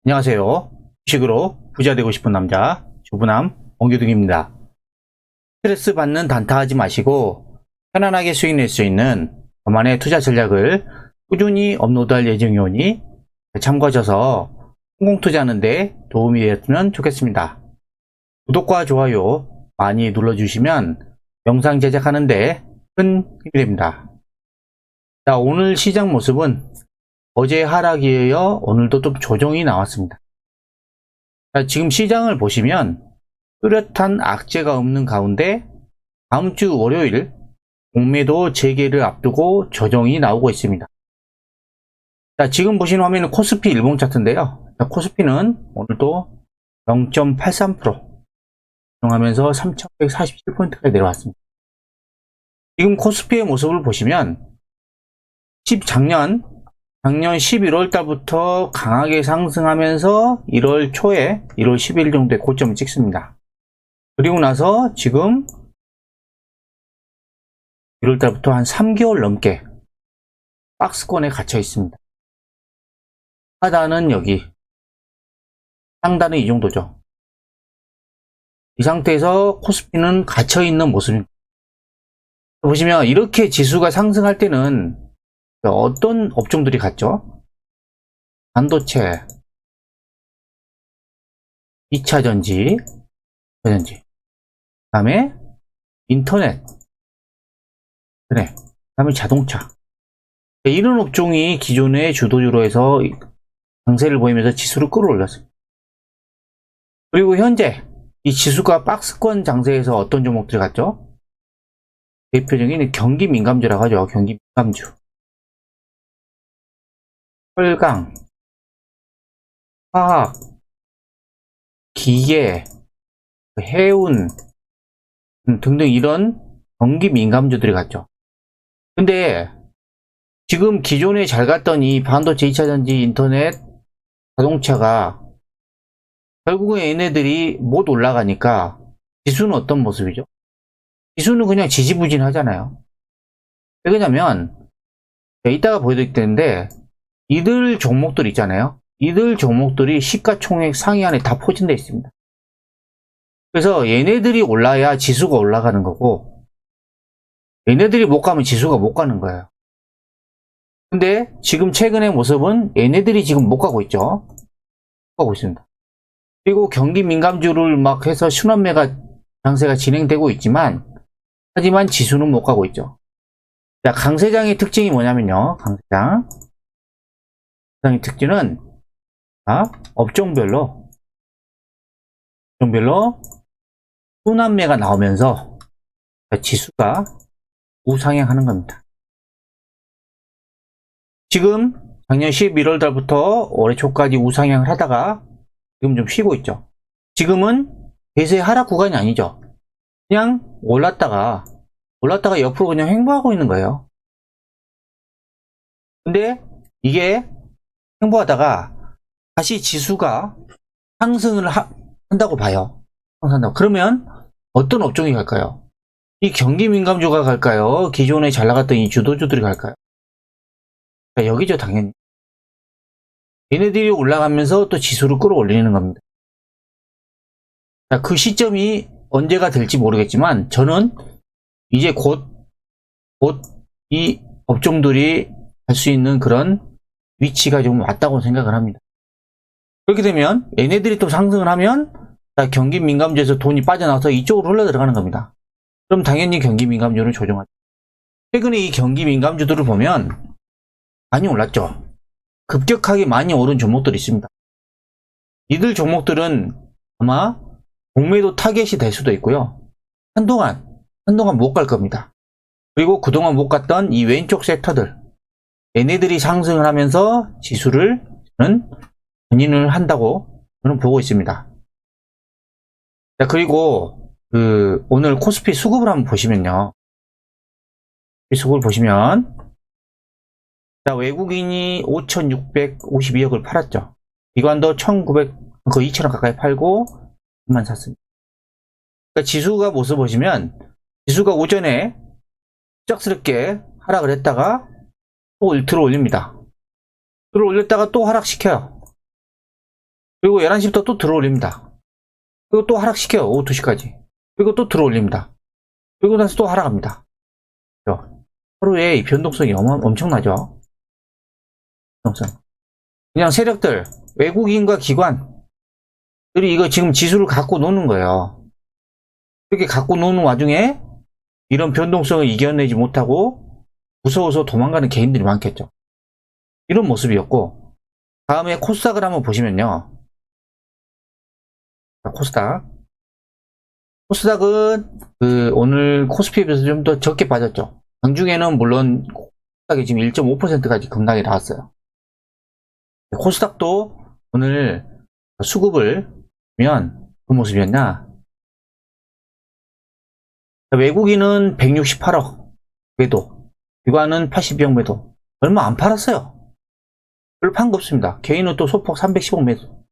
안녕하세요. 주식으로 부자 되고 싶은 남자 주부남 원규등입니다. 스트레스 받는 단타하지 마시고 편안하게 수익 낼 수 있는 저만의 투자 전략을 꾸준히 업로드할 예정이오니 참고하셔서 성공 투자하는데 도움이 되었으면 좋겠습니다. 구독과 좋아요 많이 눌러주시면 영상 제작하는데 큰 힘이 됩니다. 자, 오늘 시장 모습은 어제 하락에 이어 오늘도 좀 조정이 나왔습니다. 자, 지금 시장을 보시면 뚜렷한 악재가 없는 가운데 다음 주 월요일 공매도 재개를 앞두고 조정이 나오고 있습니다. 자, 지금 보시는 화면은 코스피 일봉 차트인데요. 자, 코스피는 오늘도 0.83% 조정하면서 3147포인트까지 내려왔습니다. 지금 코스피의 모습을 보시면 작년 11월 달부터 강하게 상승하면서 1월 초에 1월 10일 정도에 고점을 찍습니다. 그리고 나서 지금 1월 달부터 한 3개월 넘게 박스권에 갇혀 있습니다. 하단은 여기, 상단은 이 정도죠. 이 상태에서 코스피는 갇혀 있는 모습입니다. 보시면 이렇게 지수가 상승할 때는 어떤 업종들이 갔죠? 반도체, 2차전지, 그 다음에 인터넷, 그래, 그 다음에 자동차. 이런 업종이 기존의 주도주로 해서 강세를 보이면서 지수를 끌어올렸습니다. 그리고 현재 이 지수가 박스권 장세에서 어떤 종목들이 갔죠? 대표적인 경기 민감주라고 하죠. 경기 민감주. 철강, 화학, 기계, 해운 등등 이런 경기 민감주들이 갔죠. 근데 지금 기존에 잘 갔던 이 반도체, 2차전지, 인터넷, 자동차가 결국에 얘네들이 못 올라가니까 지수는 어떤 모습이죠? 지수는 그냥 지지부진하잖아요. 왜 그러냐면 이따가 보여드릴 텐데 이들 종목들 있잖아요. 이들 종목들이 시가총액 상위 안에 다 포진되어 있습니다. 그래서 얘네들이 올라야 지수가 올라가는 거고 얘네들이 못 가면 지수가 못 가는 거예요. 근데 지금 최근의 모습은 얘네들이 지금 못 가고 있죠. 못 가고 있습니다. 그리고 경기 민감주를 막 해서 순환매가 장세가 진행되고 있지만 하지만 지수는 못 가고 있죠. 자, 강세장의 특징이 뭐냐면요. 강세장의 특징은 업종별로 순환매가 나오면서 지수가 우상향하는 겁니다. 지금 작년 11월 달부터 올해 초까지 우상향을 하다가 지금 좀 쉬고 있죠. 지금은 대세 하락 구간이 아니죠. 그냥 올랐다가 옆으로 그냥 횡보하고 있는 거예요. 근데 이게 횡보하다가 다시 지수가 상승을 한다고 봐요. 상승한다고. 그러면 어떤 업종이 갈까요? 이 경기 민감주가 갈까요? 기존에 잘 나갔던 이 주도주들이 갈까요? 여기죠, 당연히. 얘네들이 올라가면서 또 지수를 끌어올리는 겁니다. 자, 그 시점이 언제가 될지 모르겠지만 저는 이제 곧 이 업종들이 갈 수 있는 그런 위치가 좀 왔다고 생각을 합니다. 그렇게 되면 얘네들이 또 상승을 하면 경기 민감주에서 돈이 빠져나와서 이쪽으로 흘러 들어가는 겁니다. 그럼 당연히 경기 민감주를 조정하죠. 최근에 이 경기 민감주들을 보면 많이 올랐죠. 급격하게 많이 오른 종목들이 있습니다. 이들 종목들은 아마 공매도 타겟이 될 수도 있고요. 한동안 못 갈 겁니다. 그리고 그동안 못 갔던 이 왼쪽 섹터들 얘네들이 상승을 하면서 지수를 저는 견인을 한다고 저는 보고 있습니다. 자, 그리고 오늘 코스피 수급을 한번 보시면요. 수급을 보시면 자, 외국인이 5,652억을 팔았죠. 기관도 1,900, 거의 2,000원 가까이 팔고 만 샀습니다. 그러니까 지수가 모습 보시면 지수가 오전에 갑작스럽게 하락을 했다가 또 들어 올립니다. 들어 올렸다가 또 하락시켜요. 그리고 11시부터 또 들어올립니다. 그리고 또 하락시켜요. 오후 2시까지. 그리고 또 들어올립니다. 그리고 나서 또 하락합니다. 하루에 이 변동성이 엄청나죠. 변동성. 그냥 세력들, 외국인과 기관들이 이거 지금 지수를 갖고 노는 거예요. 이렇게 갖고 노는 와중에 이런 변동성을 이겨내지 못하고 무서워서 도망가는 개인들이 많겠죠. 이런 모습이었고, 다음에 코스닥을 한번 보시면요. 코스닥은 오늘 코스피에 비해서 좀 더 적게 빠졌죠. 장중에는 물론 코스닥이 지금 1.5%까지 급락이 나왔어요. 코스닥도 오늘 수급을 보면 그 모습이었나? 외국인은 168억 매도, 기관은 80억 매도. 얼마 안 팔았어요. 별로 판 거 없습니다. 개인은 또 소폭 310억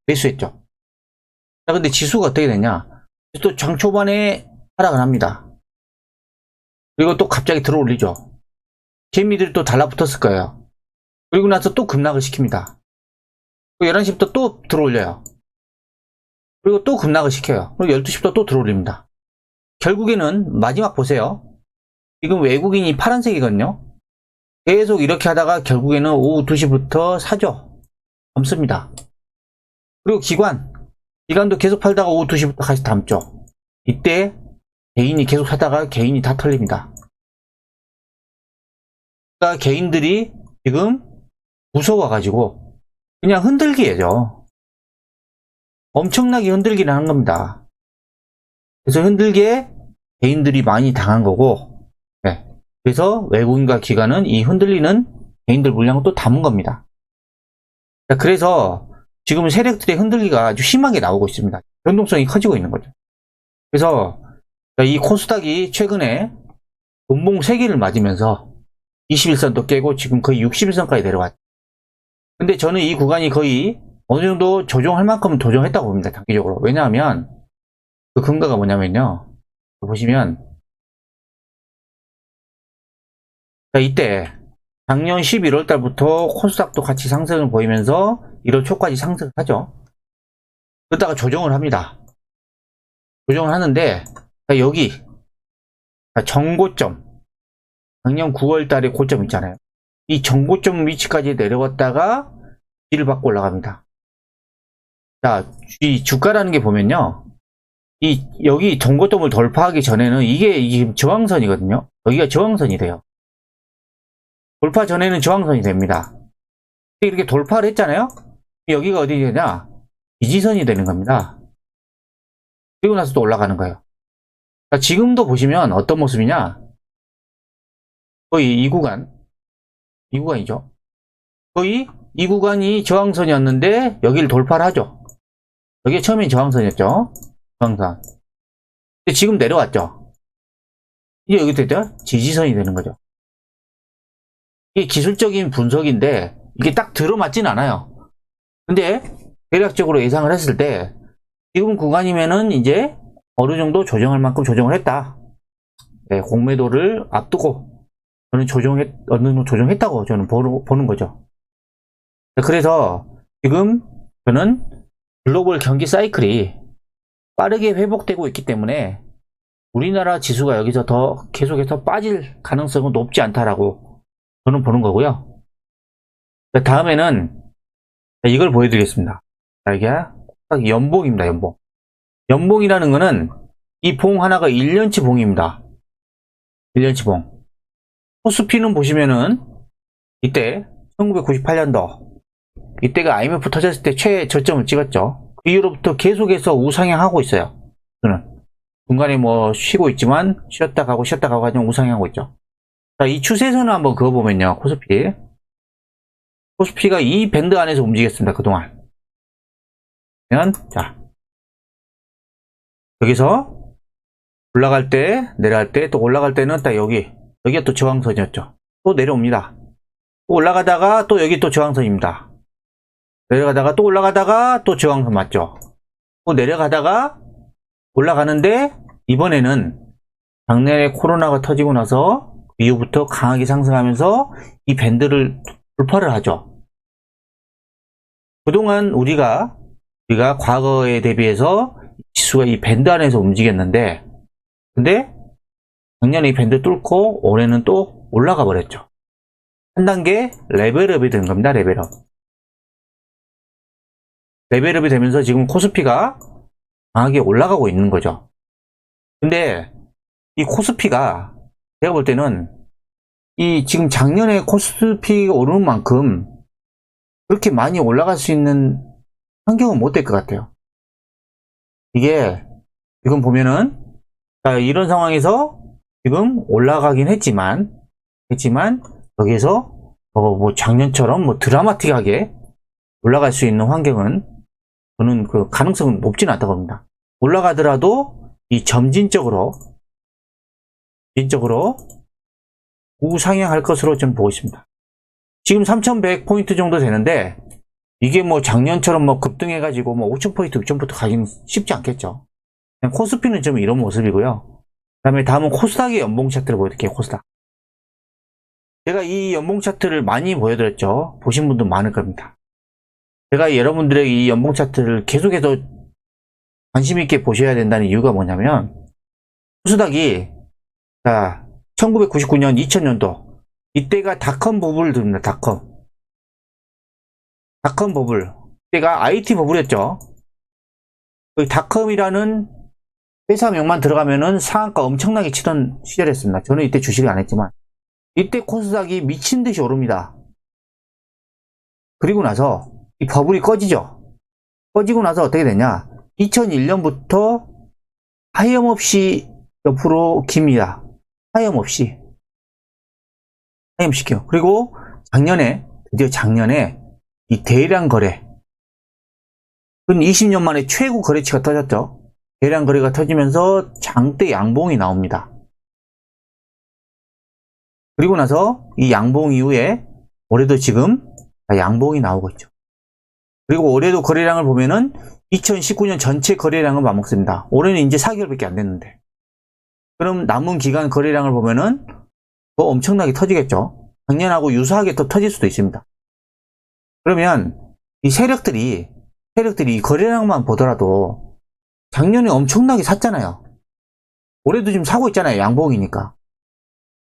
매수했죠. 자, 근데 지수가 어떻게 되냐? 또 장 초반에 하락을 합니다. 그리고 또 갑자기 들어올리죠. 개미들이 또 달라붙었을 거예요. 그리고 나서 또 급락을 시킵니다. 11시부터 또 들어올려요. 그리고 또 급락을 시켜요. 그리고 12시부터 또 들어올립니다. 결국에는 마지막 보세요. 지금 외국인이 파란색이거든요. 계속 이렇게 하다가 결국에는 오후 2시부터 사죠. 담습니다. 그리고 기관도 계속 팔다가 오후 2시부터 다시 담죠. 이때 개인이 계속 사다가 개인이 다 털립니다. 그러니까 개인들이 지금 무서워가지고 그냥 흔들기예요. 엄청나게 흔들기를 하는 겁니다. 그래서 흔들기에 개인들이 많이 당한 거고, 네. 그래서 외국인과 기관은 이 흔들리는 개인들 물량을 또 담은 겁니다. 자, 그래서 지금 세력들의 흔들기가 아주 심하게 나오고 있습니다. 변동성이 커지고 있는 거죠. 그래서 이 코스닥이 최근에 음봉 3개를 맞으면서 21선도 깨고 지금 거의 61선까지 내려왔죠. 근데 저는 이 구간이 거의 어느 정도 조정할 만큼은 조정했다고 봅니다. 단기적으로. 왜냐하면 그 근거가 뭐냐면요. 보시면 자, 이때 작년 11월 달부터 코스닥도 같이 상승을 보이면서 1월 초까지 상승을 하죠. 그러다가 조정을 합니다. 조정을 하는데 자, 여기 정고점, 작년 9월 달에 고점 있잖아요. 이 정고점 위치까지 내려왔다가 뒤를 받고 올라갑니다. 자, 이 주가라는 게 보면요. 여기 정고점을 돌파하기 전에는 이게 저항선이거든요. 여기가 저항선이 돼요. 돌파 전에는 저항선이 됩니다. 이렇게 돌파를 했잖아요. 여기가 어디 되냐? 지지선이 되는 겁니다. 그리고 나서 또 올라가는 거예요. 자, 지금도 보시면 어떤 모습이냐? 거의 이 구간이죠. 거의 이 구간이 저항선이었는데 여기를 돌파를 하죠. 여기가 처음엔 저항선이었죠. 저항선. 근데 지금 내려왔죠. 이제 여기 됐죠? 지지선이 되는 거죠. 이게 기술적인 분석인데 이게 딱 들어맞진 않아요. 근데 대략적으로 예상을 했을 때 지금 구간이면은 이제 어느 정도 조정할 만큼 조정을 했다. 네, 공매도를 앞두고 저는 어느 정도 조정했다고 저는 보는 거죠. 그래서 지금 저는 글로벌 경기 사이클이 빠르게 회복되고 있기 때문에 우리나라 지수가 여기서 더 계속해서 빠질 가능성은 높지 않다라고 저는 보는 거고요. 다음에는 이걸 보여드리겠습니다. 이게 연봉입니다. 연봉이라는 거는 이 봉 하나가 1년치 봉입니다. 1년치 봉. 코스피는 보시면은 이때 1998년도 이때가 IMF 터졌을 때 최저점을 찍었죠. 그 이후로부터 계속해서 우상향하고 있어요. 저는 중간에 뭐 쉬고 있지만 쉬었다 가고 하지만 우상향하고 있죠. 자, 이 추세선을 한번 그어보면요. 코스피가 이 밴드 안에서 움직였습니다. 그동안. 자, 여기서 올라갈 때, 내려갈 때, 또 올라갈 때는 딱 여기가 또 저항선이었죠. 또 내려옵니다. 또 올라가다가 또 여기 또 저항선입니다. 내려가다가 또 올라가다가 또 저항선 맞죠. 또 내려가다가 올라가는데 이번에는 작년에 코로나가 터지고 나서 이후부터 강하게 상승하면서 이 밴드를 돌파를 하죠. 그동안 우리가 우리가 과거에 대비해서 지수가 이 밴드 안에서 움직였는데, 근데 작년에 이 밴드 뚫고 올해는 또 올라가 버렸죠. 한 단계 레벨업이 된 겁니다. 레벨업. 레벨업이 되면서 지금 코스피가 강하게 올라가고 있는 거죠. 근데 이 코스피가 제가 볼 때는 이 지금 작년에 코스피가 오르는 만큼 그렇게 많이 올라갈 수 있는 환경은 못 될 것 같아요. 이게 지금 보면은 이런 상황에서 지금 올라가긴 했지만 여기에서 뭐 작년처럼 뭐 드라마틱하게 올라갈 수 있는 환경은 저는 그 가능성은 높지는 않다고 봅니다. 올라가더라도 이 점진적으로 우상향할 것으로 좀 보고 있습니다. 지금 3100포인트 정도 되는데 이게 뭐 작년처럼 뭐 급등해가지고 뭐 5000포인트, 6000포인트 가기는 쉽지 않겠죠. 코스피는 좀 이런 모습이고요. 그 다음에 다음은 코스닥의 연봉 차트를 보여드릴게요. 코스닥. 제가 이 연봉 차트를 많이 보여드렸죠. 보신 분도 많을 겁니다. 제가 여러분들에게 이 연봉 차트를 계속해서 관심 있게 보셔야 된다는 이유가 뭐냐면, 코스닥이 1999년 2000년도 이때가 닷컴 버블을 듭니다. 닷컴 버블. 이때가 IT 버블이었죠. 그 닷컴이라는 회사명만 들어가면은 상한가 엄청나게 치던 시절이었습니다. 저는 이때 주식을 안 했지만 이때 코스닥이 미친 듯이 오릅니다. 그리고 나서 이 버블이 꺼지죠. 꺼지고 나서 어떻게 되냐? 2001년부터 하염없이 옆으로 깁니다. 하염없이 겨. 그리고 드디어 작년에 이 대량 거래, 근 20년 만에 최고 거래치가 터졌죠. 대량 거래가 터지면서 장대 양봉이 나옵니다. 그리고 나서 이 양봉 이후에 올해도 지금 양봉이 나오고 있죠. 그리고 올해도 거래량을 보면은 2019년 전체 거래량은 맞먹습니다. 올해는 이제 4개월밖에 안 됐는데. 그럼 남은 기간 거래량을 보면은 더 엄청나게 터지겠죠. 작년하고 유사하게 더 터질 수도 있습니다. 그러면 이 세력들이 이 거래량만 보더라도 작년에 엄청나게 샀잖아요. 올해도 지금 사고 있잖아요. 양봉이니까.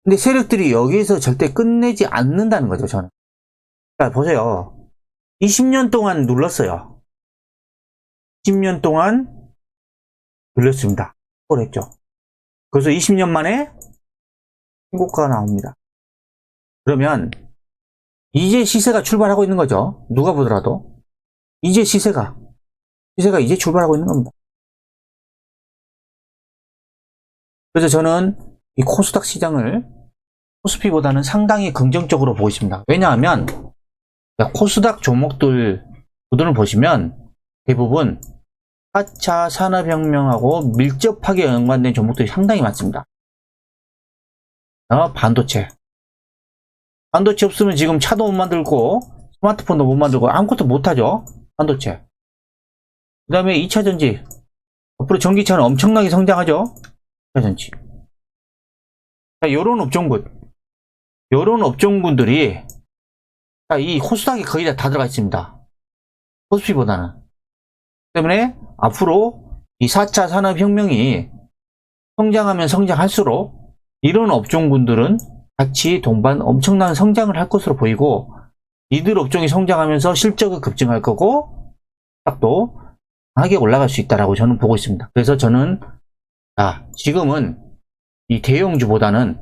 근데 세력들이 여기에서 절대 끝내지 않는다는 거죠, 저는. 자, 보세요. 20년 동안 눌렀어요. 10년 동안 눌렸습니다. 그걸 했죠. 그래서 20년 만에 신고가가 나옵니다. 그러면 이제 시세가 출발하고 있는 거죠. 누가 보더라도. 이제 시세가 이제 출발하고 있는 겁니다. 그래서 저는 이 코스닥 시장을 코스피보다는 상당히 긍정적으로 보고 있습니다. 왜냐하면 코스닥 종목들을 보시면 대부분 4차 산업혁명하고 밀접하게 연관된 종목들이 상당히 많습니다. 반도체 없으면 지금 차도 못 만들고 스마트폰도 못 만들고 아무것도 못하죠. 반도체. 그 다음에 2차전지. 앞으로 전기차는 엄청나게 성장하죠. 2차전지. 요런 업종군들이 이 코스닥에 거의 다 들어가 있습니다. 코스피보다는. 때문에 앞으로 이 4차 산업혁명이 성장하면 성장할수록 이런 업종군들은 같이 동반 엄청난 성장을 할 것으로 보이고, 이들 업종이 성장하면서 실적이 급증할 거고 또 강하게 올라갈 수 있다라고 저는 보고 있습니다. 그래서 저는 지금은 이 대형주보다는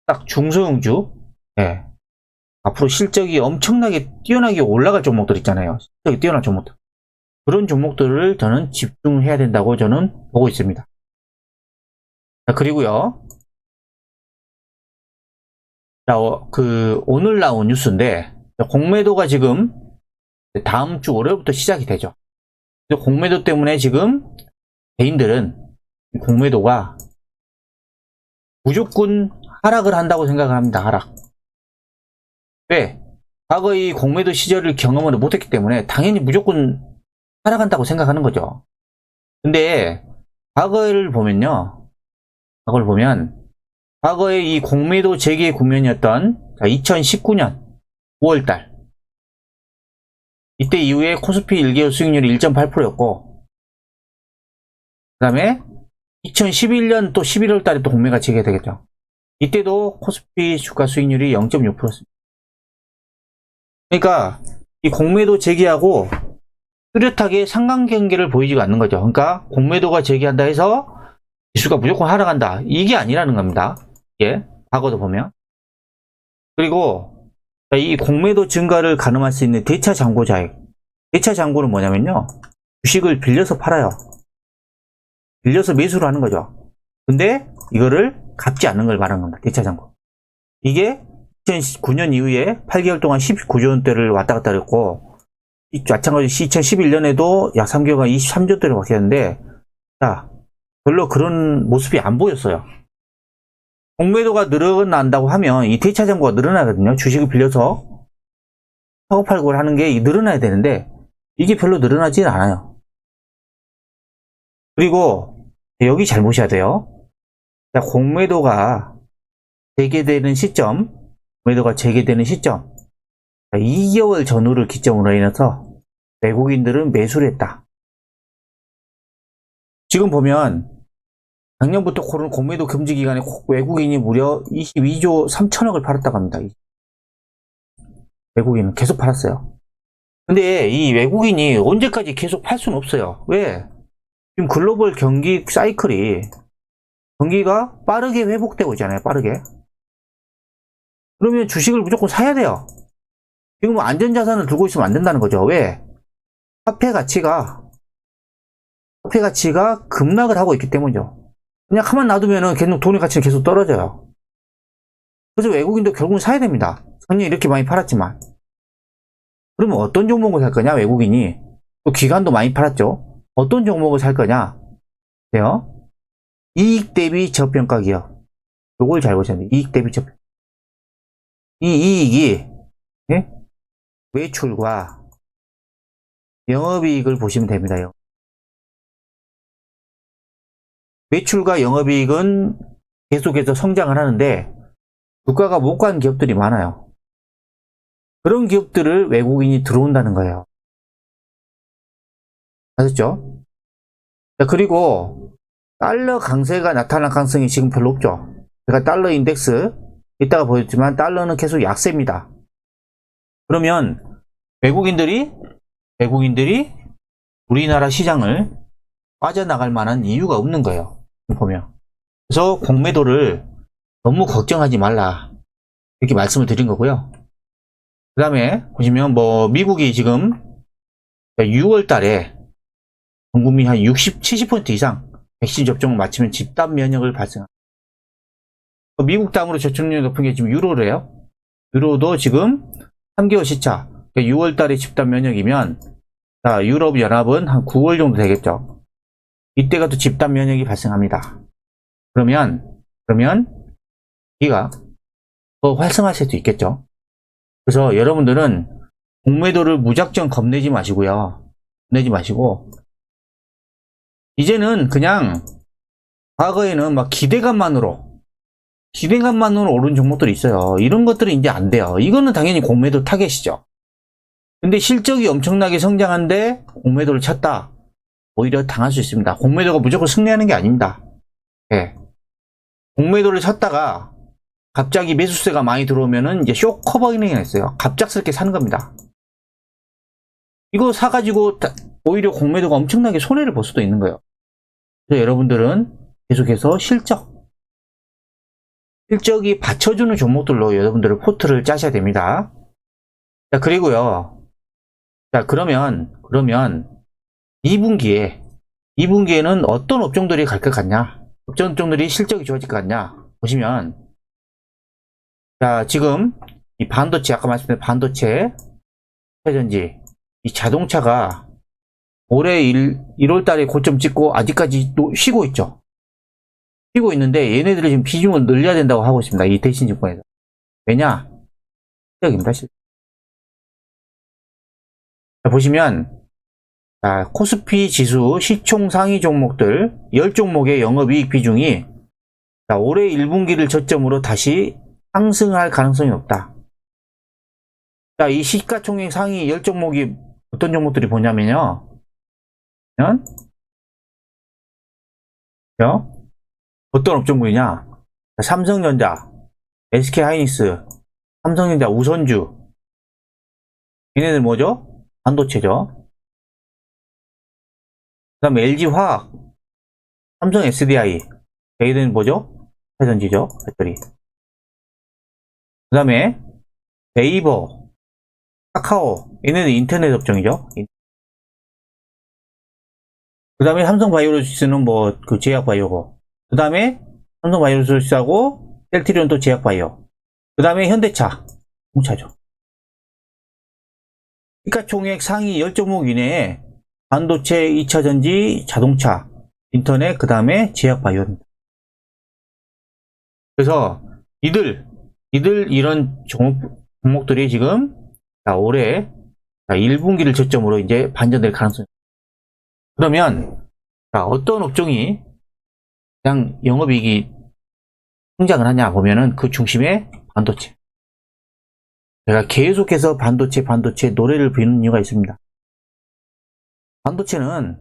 딱 중소형주, 앞으로 실적이 엄청나게 뛰어나게 올라갈 종목들 있잖아요. 실적이 뛰어난 종목들. 그런 종목들을 저는 집중해야 된다고 저는 보고 있습니다. 그리고요. 오늘 나온 뉴스인데, 공매도가 지금 다음 주 월요일부터 시작이 되죠. 공매도 때문에 지금 개인들은 공매도가 무조건 하락을 한다고 생각을 합니다. 하락. 왜? 과거 이 공매도 시절을 경험을 못했기 때문에 당연히 무조건 하락한다고 생각하는 거죠. 근데 과거를 보면 과거에 이 공매도 재개 국면이었던 2019년 5월달, 이때 이후에 코스피 1개월 수익률이 1.8%였고, 그 다음에 2011년 또 11월 달에 또 공매가 재개되겠죠. 이때도 코스피 주가 수익률이 0.6%였습니다. 그러니까 이 공매도 재개하고 뚜렷하게 상관관계를 보이지가 않는 거죠. 그러니까 공매도가 재개한다 해서 지수가 무조건 하락한다, 이게 아니라는 겁니다. 예, 과거도 보면. 그리고 이 공매도 증가를 가늠할 수 있는 대차 잔고자액. 대차 잔고는 뭐냐면요, 주식을 빌려서 팔아요. 빌려서 매수를 하는 거죠. 근데 이거를 갚지 않는 걸 말하는 겁니다. 대차 잔고. 이게 2009년 이후에 8개월 동안 19조 원대를 왔다 갔다 했고, 마찬가지로 2011년에도 약 3개월간 23조 원대를 바뀌었는데, 자, 별로 그런 모습이 안 보였어요. 공매도가 늘어난다고 하면 이 대차 잔고가 늘어나거든요. 주식을 빌려서 사고 팔고 하는 게 늘어나야 되는데 이게 별로 늘어나지는 않아요. 그리고 여기 잘 보셔야 돼요. 자, 공매도가 재개되는 시점, 공매도가 재개되는 시점, 2개월 전후를 기점으로 인해서 외국인들은 매수를 했다. 지금 보면 작년부터 코로나 공매도 금지 기간에 외국인이 무려 22조 3천억을 팔았다고 합니다. 외국인은 계속 팔았어요. 근데 이 외국인이 언제까지 계속 팔 수는 없어요. 왜? 지금 글로벌 경기 사이클이, 경기가 빠르게 회복되고 있잖아요. 빠르게. 그러면 주식을 무조건 사야 돼요. 지금 안전자산을 들고 있으면 안 된다는 거죠. 왜? 화폐 가치가 급락을 하고 있기 때문이죠. 그냥 가만 놔두면은 계속 돈의 가치는 계속 떨어져요. 그래서 외국인도 결국은 사야 됩니다. 작년에 이렇게 많이 팔았지만. 그러면 어떤 종목을 살 거냐, 외국인이. 또 기관도 많이 팔았죠. 어떤 종목을 살 거냐. 네요. 이익 대비 저평가 기업. 요걸 잘 보셔야 돼요. 이익 대비 저평가. 이 이익이, 예? 매출과 영업이익을 보시면 됩니다. 매출과 영업이익은 계속해서 성장을 하는데 주가가 못 간 기업들이 많아요. 그런 기업들을 외국인이 들어온다는 거예요. 아셨죠? 그리고 달러 강세가 나타날 가능성이 지금 별로 없죠. 제가 달러 인덱스 이따가 보였지만 달러는 계속 약세입니다. 그러면 외국인들이 우리나라 시장을 빠져나갈 만한 이유가 없는 거예요. 보면. 그래서 공매도를 너무 걱정하지 말라, 이렇게 말씀을 드린 거고요. 그 다음에 보시면 미국이 지금 6월 달에 전 국민 한 60, 70% 이상 백신 접종을 마치면 집단 면역을 발생합니다. 미국 다음으로 접종률이 높은 게 지금 유로래요. 유로도 지금 3개월 시차, 6월 달에 집단 면역이면, 자, 유럽 연합은 한 9월 정도 되겠죠. 이때가 또 집단 면역이 발생합니다. 그러면 이가 더 활성화할 수도 있겠죠. 그래서 여러분들은 공매도를 무작정 겁내지 마시고요. 겁내지 마시고, 이제는 그냥, 과거에는 막 기대감만으로 오른 종목들이 있어요. 이런 것들은 이제 안 돼요. 이거는 당연히 공매도 타겟이죠. 근데 실적이 엄청나게 성장한데 공매도를 쳤다, 오히려 당할 수 있습니다. 공매도가 무조건 승리하는 게 아닙니다. 예. 공매도를 쳤다가 갑자기 매수세가 많이 들어오면은 이제 쇼 커버링이 있어요. 갑작스럽게 사는 겁니다. 이거 사가지고 오히려 공매도가 엄청나게 손해를 볼 수도 있는 거예요. 그래서 여러분들은 계속해서 실적이 받쳐주는 종목들로 여러분들은 포트를 짜셔야 됩니다. 자, 그리고요. 자, 그러면 2분기에는 어떤 업종들이 갈 것 같냐? 어떤 업종들이 실적이 좋아질 것 같냐? 보시면, 자, 지금 이 반도체, 아까 말씀드린 반도체, 회전지, 이 자동차가 올해 1월 달에 고점 찍고 아직까지 또 쉬고 있죠. 쉬고 있는데 얘네들이 지금 비중을 늘려야 된다고 하고 있습니다. 이 대신증권에서. 왜냐? 실적입니다. 실적. 자, 보시면, 자, 코스피 지수 시총 상위 종목들 10종목의 영업이익 비중이, 자, 올해 1분기를 저점으로 다시 상승할 가능성이 없다. 자, 이 시가총액 상위 10종목이 어떤 종목들이 보냐면요. 어떤 업종군이냐? 삼성전자, SK하이닉스, 삼성전자 우선주. 얘네들 뭐죠? 반도체죠. 그 다음에 LG화학, 삼성 SDI. 얘네들은 뭐죠? 회전지죠. 배터리. 그 다음에 네이버, 카카오. 얘네는 인터넷 업종이죠. 그 다음에 삼성바이오로직스는 뭐 그 제약바이오고. 그 다음에 삼성바이오로직스하고 셀트리온 또 제약바이오. 그 다음에 현대차, 자동차죠. 시가총액 상위 10종목 이내에 반도체, 2차전지, 자동차, 인터넷, 그 다음에 제약바이오입니다. 그래서 이들 이런 종목들이 지금 올해 1분기를 저점으로 이제 반전될 가능성이. 그러면 어떤 업종이 그냥 영업이익이 성장을 하냐 보면은 그 중심에 반도체. 제가 계속해서 반도체 노래를 부르는 이유가 있습니다. 반도체는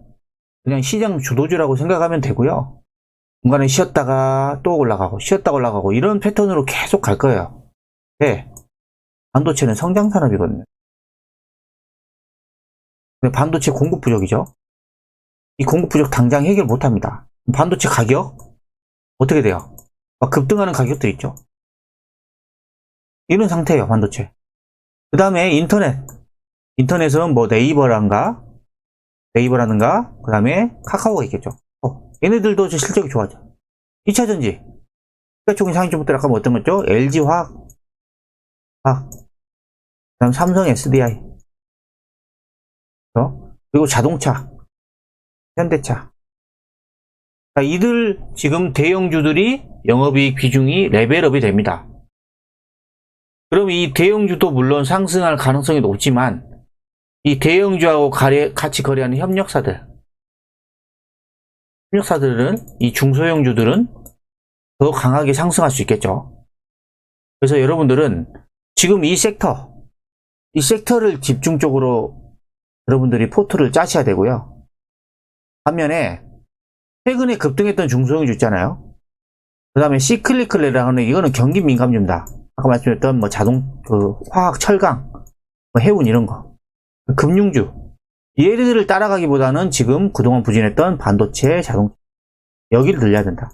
그냥 시장 주도주라고 생각하면 되고요. 중간에 쉬었다가 또 올라가고 쉬었다가 올라가고 이런 패턴으로 계속 갈 거예요. 네. 반도체는 성장 산업이거든요. 근데 반도체 공급 부족이죠. 이 공급 부족 당장 해결 못 합니다. 반도체 가격 어떻게 돼요? 막 급등하는 가격도 있죠. 이런 상태예요, 반도체. 그 다음에 인터넷은 뭐 네이버라든가, 그 다음에 카카오가 있겠죠. 얘네들도 실적이 좋아져. 2차전지. 시가총액 상위 종목들 아까 뭐 어떤 거죠? LG화학, 그 다음 삼성 SDI. 그리고 자동차, 현대차. 이들 지금 대형주들이 영업이익 비중이 레벨업이 됩니다. 그럼 이 대형주도 물론 상승할 가능성이 높지만 이 대형주하고 같이 거래하는 협력사들은 이 중소형주들은 더 강하게 상승할 수 있겠죠. 그래서 여러분들은 지금 이 섹터를 집중적으로 여러분들이 포트를 짜셔야 되고요. 반면에 최근에 급등했던 중소형주 있잖아요. 그 다음에 시클리클이라고 하는 이거는 경기 민감주입니다. 아까 말씀드렸던 뭐 화학, 철강, 뭐 해운 이런 거. 금융주. 얘들을 따라가기보다는 지금 그동안 부진했던 반도체, 자동차. 여기를 늘려야 된다.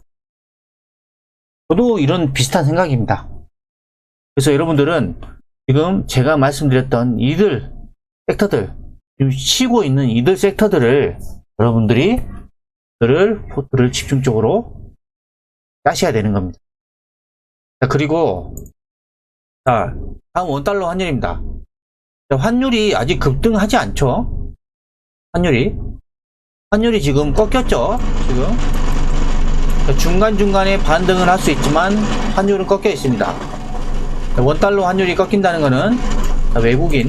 저도 이런 비슷한 생각입니다. 그래서 여러분들은 지금 제가 말씀드렸던 이들 섹터들, 지금 쉬고 있는 이들 섹터들을 여러분들이 포트를 집중적으로 짜셔야 되는 겁니다. 자, 그리고 다음 원달러 환율입니다. 자, 환율이 아직 급등하지 않죠? 환율이 지금 꺾였죠? 지금 자, 중간중간에 반등을 할 수 있지만 환율은 꺾여 있습니다. 자, 원달러 환율이 꺾인다는 것은 외국인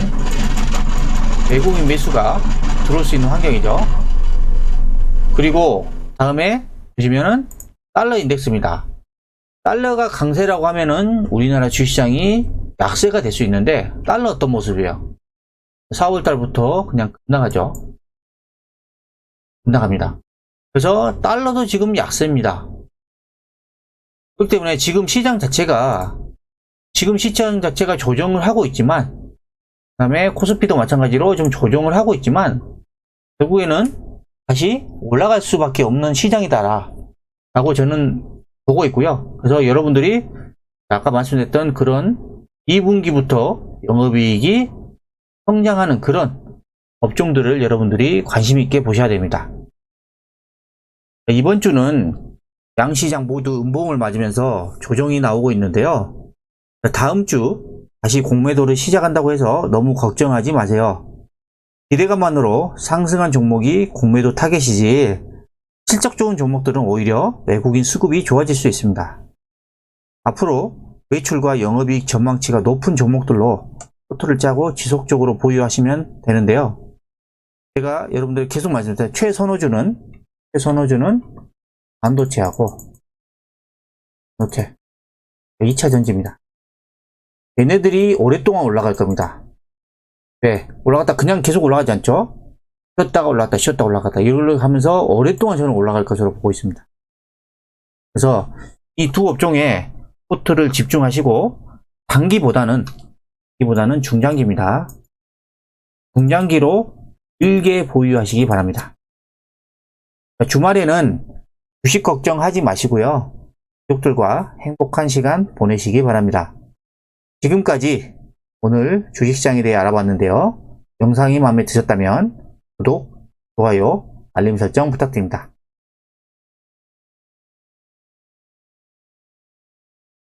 매수가 들어올 수 있는 환경이죠. 그리고 다음에 보시면은 달러 인덱스입니다. 달러가 강세라고 하면은 우리나라 주식시장이 약세가 될 수 있는데 달러 어떤 모습이에요? 4월달부터 그냥 급락합니다. 그래서 달러도 지금 약세입니다. 그렇기 때문에 지금 시장 자체가 조정을 하고 있지만, 그 다음에 코스피도 마찬가지로 좀 조정을 하고 있지만 결국에는 다시 올라갈 수밖에 없는 시장이다라고 저는 보고 있고요. 그래서 여러분들이 아까 말씀드렸던 그런 2분기부터 영업이익이 성장하는 그런 업종들을 여러분들이 관심 있게 보셔야 됩니다. 이번 주는 양시장 모두 음봉을 맞으면서 조정이 나오고 있는데요. 다음 주 다시 공매도를 시작한다고 해서 너무 걱정하지 마세요. 기대감만으로 상승한 종목이 공매도 타겟이지 실적 좋은 종목들은 오히려 외국인 수급이 좋아질 수 있습니다. 앞으로 매출과 영업이익 전망치가 높은 종목들로 포트를 짜고 지속적으로 보유하시면 되는데요. 제가 여러분들 계속 말씀드렸던 최선호주는 반도체하고 2차전지입니다. 얘네들이 오랫동안 올라갈 겁니다. 왜? 올라갔다 그냥 계속 올라가지 않죠? 쉬었다가 올라갔다 쉬었다 올라갔다 이걸 하면서 오랫동안 저는 올라갈 것으로 보고 있습니다. 그래서 이 두 업종에 포트를 집중하시고 단기보다는 중장기입니다. 중장기로 길게 보유하시기 바랍니다. 주말에는 주식 걱정하지 마시고요. 가족들과 행복한 시간 보내시기 바랍니다. 지금까지 오늘 주식시장에 대해 알아봤는데요. 영상이 마음에 드셨다면 구독, 좋아요, 알림 설정 부탁드립니다.